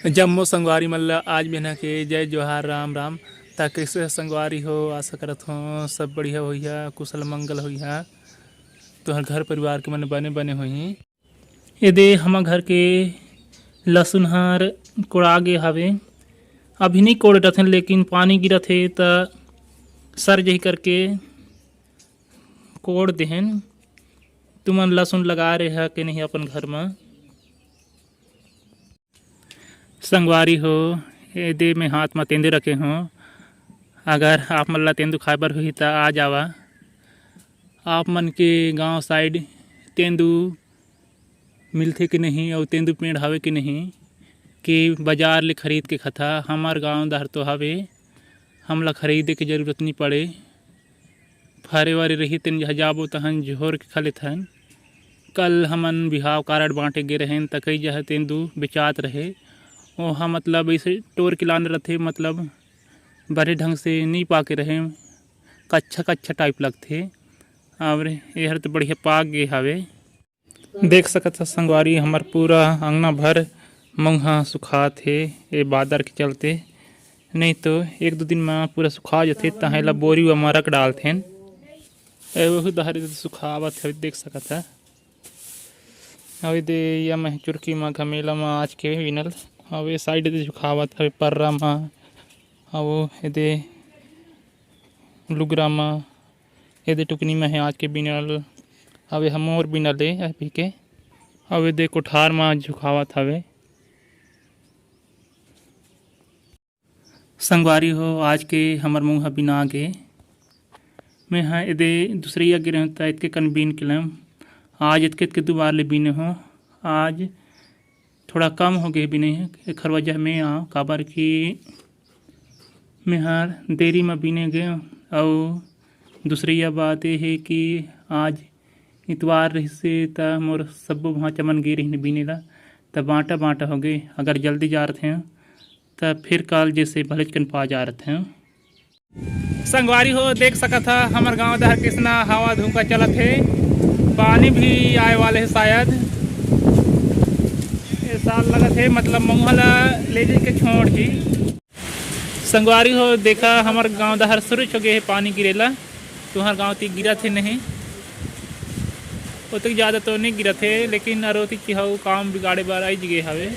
जम्मो संगवारी मन ल आज बिना के जय जोहार राम राम। ता कैसे संगवारी हो, आशा करत हो सब बढ़िया होइहा, कुशल मंगल होइहा। तुहर घर परिवार के मन बने बने होही। एदे हम घर के लसुन हर कोड़ागे हवे। अभी नहीं कोड़ रथे लेकिन पानी गिरत हे त सर जही करके कोड़ देहन। तुमन लसुन लगा रहे है कि नहीं अपन घर में? संगवारी हो, एदे में हाथ में तेंदू रखे हो। अगर आप मन ला तेंदू खाए बर होही त आ जावा। आप मन के गांव साइड तेंदू मिलथे कि नहीं और तेंदू पेड़ हवे कि नहीं कि बाजार ले खरीद के खता। हमार गांव दहर तो हवे, हमला खरीदे के जरूरत नहीं पड़े। फरे वारे रही तेन जहाँ जाबो तहन झोर के खा लेथन। कल हमन बिहाव कारड बांटे गे रहें त कई जहाँ तेंदू बेचात रहे। वहाँ मतलब ऐसे टोर के लाने रहते, मतलब बड़े ढंग से नहीं पाके रहे, कच्चा कच्चा टाइप लगथे। और यहर तो बढ़िया पाक गे हवे। देख सकत ह संगवारी, हमार पूरा अंगना भर मउहा सुखात हे ये बादर के चलते। नहीं तो एक दो दिन में पूरा सुखा जाथे तहाँ ला बोरी व मरक डालथेन। वही दहर सुखावत है, देख सकत है। अभी दे या मैं चुरकी में घमेला में आज के विनल अवे साइड दे सुखावत है पर्रा में। अवो एदे लुगरा में एदे टुकनी में है आज के बिनल हवे। हमोर बिनल है अभी के अवे दे कोठार में झुकावत हवे। संगवारी हो, आज के हमर मुँह बिना गे मैं हाँ एदे दूसरी गिरे हूँ त इतके कन बीन के लम। आज इतके दोबार ले बीने हो। आज थोड़ा कम हो गए बीने एक वजह में आ काबर की मैं हर देरी में बीने गए। और दूसरी बात ये है कि आज इतवार रही से त मोर सब्बो वहाँ चमन गे रही बीने ला त बाँटा बाँटा हो गए। अगर जल्दी जा रहे हैं तब फिर कल जैसे भले कन पा जा रहे हैं। संगवारी हो, देख सकत था हमार गांव दहर कितना हवा धूका चलत है। पानी भी आए वाले है शायद। ये साल लगत है मतलब मंगला ले जा के छोड़ जी। संगवारी हो, देखा हमार गांव दहर शुरू हो गए है पानी गिरेला। तुम्हार गांव ती गिरा थे नहीं, उतक ज़्यादा तो नहीं गिरा थे लेकिन अरोती चिहाऊ काम बिगाड़े बार आई जगह हवे।